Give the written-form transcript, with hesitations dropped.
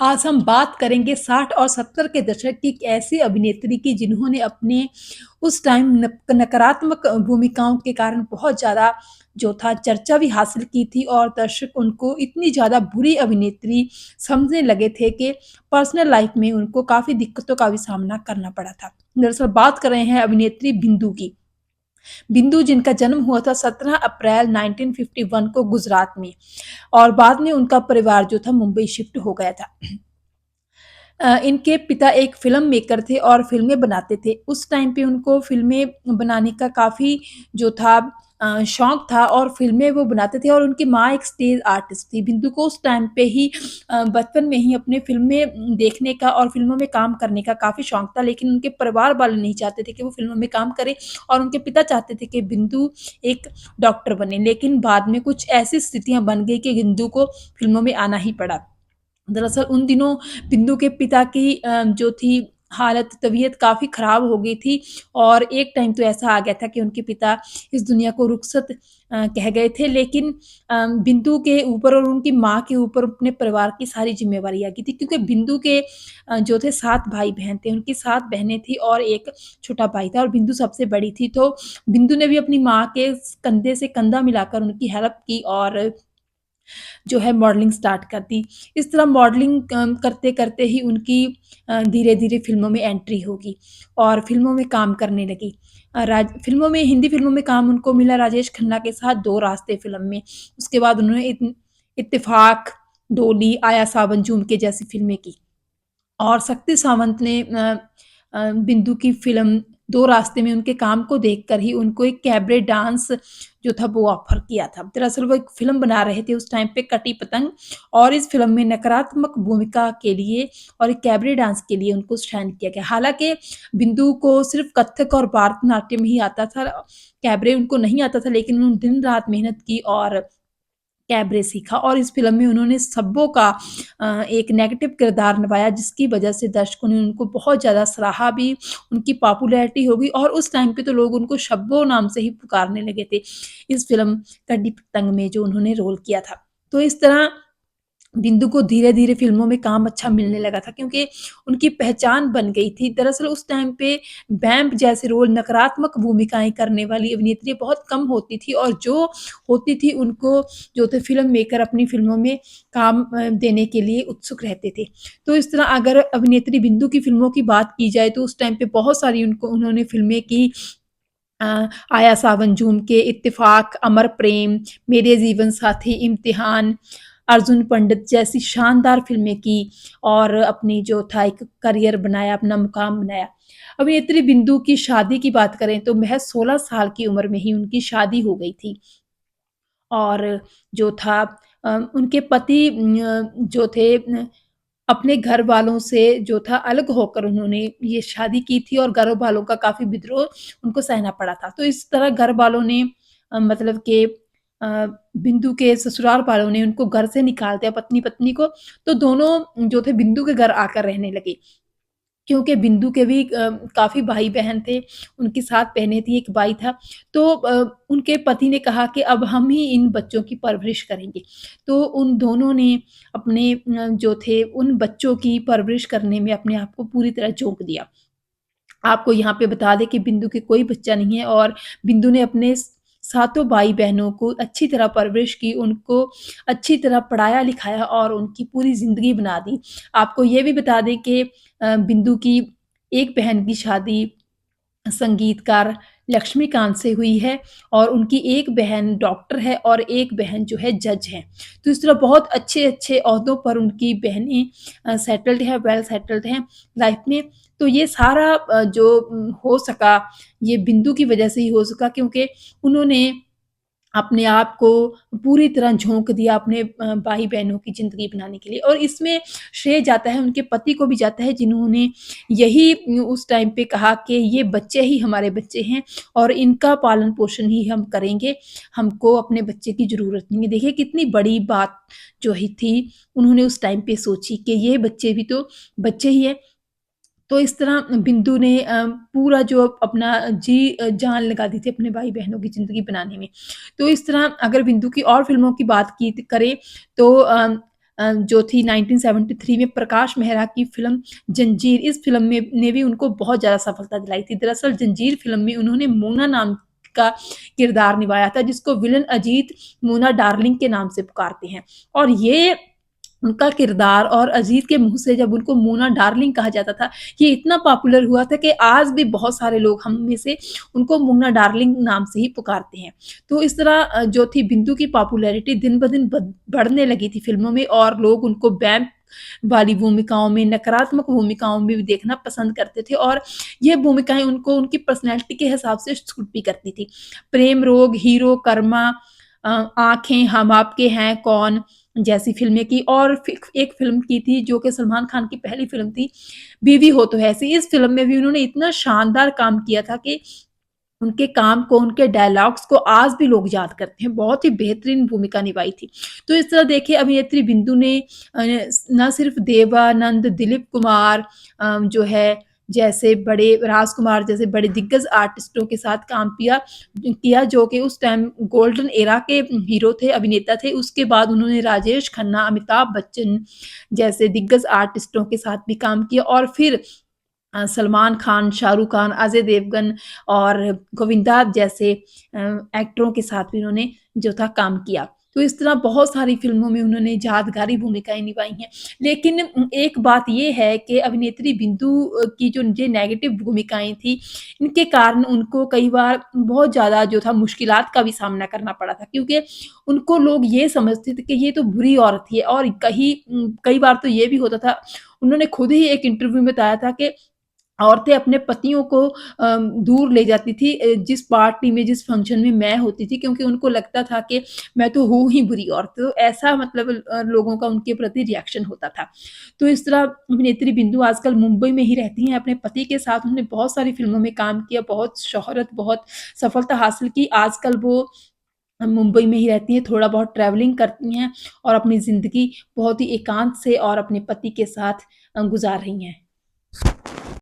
आज हम बात करेंगे 60 और 70 के दशक की एक ऐसी अभिनेत्री की जिन्होंने अपने उस टाइम नकारात्मक भूमिकाओं के कारण बहुत ज़्यादा जो था चर्चा भी हासिल की थी और दर्शक उनको इतनी ज़्यादा बुरी अभिनेत्री समझने लगे थे कि पर्सनल लाइफ में उनको काफ़ी दिक्कतों का भी सामना करना पड़ा था। दरअसल बात कर रहे हैं अभिनेत्री बिंदु की। बिंदु जिनका जन्म हुआ था 17 अप्रैल 1951 को गुजरात में और बाद में उनका परिवार जो था मुंबई शिफ्ट हो गया था। इनके पिता एक फ़िल्म मेकर थे और फ़िल्में बनाते थे। उस टाइम पे उनको फ़िल्में बनाने का काफ़ी जो था शौक था और फ़िल्में वो बनाते थे और उनकी माँ एक स्टेज आर्टिस्ट थी। बिंदु को उस टाइम पे ही बचपन में ही अपने फ़िल्में देखने का और फ़िल्मों में काम करने का काफ़ी शौक था, लेकिन उनके परिवार वाले नहीं चाहते थे कि वो फ़िल्मों में काम करे और उनके पिता चाहते थे कि बिंदु एक डॉक्टर बने। लेकिन बाद में कुछ ऐसी स्थितियाँ बन गई कि बिंदु को फ़िल्मों में आना ही पड़ा। दरअसल उन दिनों बिंदु के पिता की जो थी हालत तबीयत काफ़ी ख़राब हो गई थी और एक टाइम तो ऐसा आ गया था कि उनके पिता इस दुनिया को रुखसत कह गए थे। लेकिन बिंदु के ऊपर और उनकी माँ के ऊपर अपने परिवार की सारी ज़िम्मेवारी आ गई थी क्योंकि बिंदु के जो थे 7 भाई-बहन थे। उनकी 7 बहनें थी और 1 छोटा भाई था और बिंदु सबसे बड़ी थी। तो बिंदु ने भी अपनी माँ के कंधे से कंधा मिलाकर उनकी हेल्प की और जो है मॉडलिंग स्टार्ट कर दी। इस तरह मॉडलिंग करते-करते ही उनकी धीरे-धीरे फ़िल्मों में एंट्री होगी और फ़िल्मों में काम करने लगी। फ़िल्मों में हिंदी फ़िल्मों में काम उनको मिला राजेश खन्ना के साथ 2 रास्ते फ़िल्म में। उसके बाद उन्होंने इत्तेफ़ाक, डोली, आया सावन झूमके जैसी फ़िल्में की। और शक्ति सावंत ने बिंदु की फ़िल्म दो रास्ते में उनके काम को देखकर ही उनको एक कैबरे डांस जो था वो ऑफ़र किया था। दरअसल वो एक फ़िल्म बना रहे थे उस टाइम पे कटी पतंग और इस फ़िल्म में नकारात्मक भूमिका के लिए और एक कैबरे डांस के लिए उनको साइन किया गया। हालाँकि बिंदु को सिर्फ़ कथक और भरतनाट्यम ही आता था, कैबरे उनको नहीं आता था लेकिन उन्होंने दिन-रात मेहनत की और कैबरे सीखा और इस फ़िल्म में उन्होंने सब्बों का एक नेगेटिव किरदार निभाया जिसकी वजह से दर्शकों ने उनको बहुत ज़्यादा सराहा भी, उनकी पॉपुलैरिटी हो गई और उस टाइम पे तो लोग उनको शब्बो नाम से ही पुकारने लगे थे, इस फ़िल्म कटी पतंग में जो उन्होंने रोल किया था। तो इस तरह बिंदु को धीरे-धीरे फ़िल्मों में काम अच्छा मिलने लगा था क्योंकि उनकी पहचान बन गई थी। दरअसल उस टाइम पे वैम्प जैसे रोल नकारात्मक भूमिकाएँ करने वाली अभिनेत्री बहुत कम होती थी और जो होती थी उनको जो थे फ़िल्म मेकर अपनी फ़िल्मों में काम देने के लिए उत्सुक रहते थे। तो इस तरह अगर अभिनेत्री बिंदु की फ़िल्मों की बात की जाए तो उस टाइम पे बहुत सारी उन्होंने फ़िल्में की। आया सावन झूमके, इत्तेफ़ाक, अमर प्रेम, मेरे जीवन साथी, इम्तिहान, अर्जुन पंडित जैसी शानदार फ़िल्में की और अपनी जो था एक करियर बनाया, अपना मुकाम बनाया। अभिनेत्री बिंदु की शादी की बात करें तो महज़ 16 साल की उम्र में ही उनकी शादी हो गई थी और जो था उनके पति जो थे अपने घर वालों से जो था अलग होकर उन्होंने ये शादी की थी और घर वालों का काफ़ी विद्रोह उनको सहना पड़ा था। तो इस तरह घर वालों ने मतलब कि बिंदु के ससुराल वालों ने उनको घर से निकाल दिया पत्नी-पत्नी को, तो दोनों जो थे बिंदु के घर आकर रहने लगे। क्योंकि बिंदु के भी काफ़ी भाई-बहन थे, उनकी 7 बहनें थी, 1 भाई था। तो उनके पति ने कहा कि अब हम ही इन बच्चों की परवरिश करेंगे। तो उन दोनों ने अपने जो थे उन बच्चों की परवरिश करने में अपने आप को पूरी तरह झोंक दिया। आपको यहाँ पे बता दें कि बिंदु के कोई बच्चा नहीं है और बिंदु ने अपने सातों भाई-बहनों को अच्छी तरह परवरिश की, उनको अच्छी तरह पढ़ाया-लिखाया और उनकी पूरी ज़िंदगी बना दी। आपको ये भी बता दें कि बिंदु की एक बहन की शादी संगीतकार लक्ष्मीकांत से हुई है और उनकी एक बहन डॉक्टर है और एक बहन जो है जज है। तो इस तरह बहुत अच्छे-अच्छे ओहदों पर उनकी बहनें सेटल्ड है, वेल सेटल्ड हैं लाइफ़ में। तो ये सारा जो हो सका, ये बिंदु की वज़ह से ही हो सका क्योंकि उन्होंने अपने आप को पूरी तरह झोंक दिया अपने भाई-बहनों की ज़िंदगी बनाने के लिए और इसमें श्रेय जाता है उनके पति को भी जाता है जिन्होंने यही उस टाइम पे कहा कि ये बच्चे ही हमारे बच्चे हैं और इनका पालन-पोषण ही हम करेंगे, हमको अपने बच्चे की ज़रूरत नहीं है। देखिए कितनी बड़ी बात जो ही थी, उन्होंने उस टाइम पे सोची कि ये बच्चे भी तो बच्चे ही हैं। तो इस तरह बिंदु ने पूरा जो अपना जान लगा दी थी अपने भाई-बहनों की ज़िंदगी बनाने में। तो इस तरह अगर बिंदु की और फ़िल्मों की बात की करें तो जो थी 1973 में प्रकाश मेहरा की फ़िल्म जंजीर, इस फ़िल्म में ने भी उनको बहुत ज़्यादा सफलता दिलाई थी। दरअसल जंजीर फ़िल्म में उन्होंने मोना नाम का किरदार निभाया था, जिसको विलेन अजीत मोना डार्लिंग के नाम से पुकारते हैं। और ये उनका किरदार और अजीत के मुँह से जब उनको मोना डार्लिंग कहा जाता था, ये इतना पॉपुलर हुआ था कि आज भी बहुत सारे लोग हम में से उनको मोना डार्लिंग नाम से ही पुकारते हैं। तो इस तरह जो थी बिंदु की पॉपुलैरिटी दिन-ब-दिन बढ़ने लगी थी फ़िल्मों में, और लोग उनको वैम्प वाली भूमिकाओं में, नकारात्मक भूमिकाओं में भी देखना पसंद करते थे, और ये भूमिकाएँ उनको उनकी पर्सनैलिटी के हिसाब से सूट भी करती थी। प्रेम रोग, हीरो, कर्मा, आँखें, हम आपके हैं कौन जैसी फ़िल्में की, और एक फ़िल्म की थी जो कि सलमान खान की पहली फ़िल्म थी, बीवी हो तो ऐसी। इस फ़िल्म में भी उन्होंने इतना शानदार काम किया था कि उनके काम को, उनके डायलॉग्स को आज भी लोग याद करते हैं। बहुत ही बेहतरीन भूमिका निभाई थी। तो इस तरह देखिए, अभिनेत्री बिंदु ने ना सिर्फ़ देवानंद, दिलीप कुमार जो है जैसे बड़े राजकुमार जैसे बड़े दिग्गज आर्टिस्टों के साथ काम किया, जो कि उस टाइम गोल्डन एरा के हीरो थे, अभिनेता थे। उसके बाद उन्होंने राजेश खन्ना, अमिताभ बच्चन जैसे दिग्गज आर्टिस्टों के साथ भी काम किया, और फिर सलमान खान, शाहरुख खान, अजय देवगन और गोविंदा जैसे एक्टरों के साथ भी उन्होंने जो था काम किया। तो इस तरह बहुत सारी फ़िल्मों में उन्होंने यादगारी भूमिकाएँ निभाई हैं। लेकिन एक बात ये है कि अभिनेत्री बिंदु की जो ये नेगेटिव भूमिकाएँ थी, इनके कारण उनको कई बार बहुत ज़्यादा जो था मुश्किलात का भी सामना करना पड़ा था, क्योंकि उनको लोग ये समझते थे कि ये तो बुरी औरत ही है, और कई बार तो ये भी होता था, उन्होंने खुद ही एक इंटरव्यू में बताया था कि औरतें अपने पतियों को दूर ले जाती थी जिस पार्टी में, जिस फंक्शन में मैं होती थी, क्योंकि उनको लगता था कि मैं तो हूँ ही बुरी औरत। तो ऐसा मतलब लोगों का उनके प्रति रिएक्शन होता था। तो इस तरह अभिनेत्री बिंदु आजकल मुंबई में ही रहती हैं अपने पति के साथ। उन्होंने बहुत सारी फ़िल्मों में काम किया, बहुत शोहरत, बहुत सफलता हासिल की। आजकल वो मुंबई में ही रहती हैं, थोड़ा बहुत ट्रैवलिंग करती हैं, और अपनी ज़िंदगी बहुत ही एकांत से और अपने पति के साथ गुज़ार रही हैं।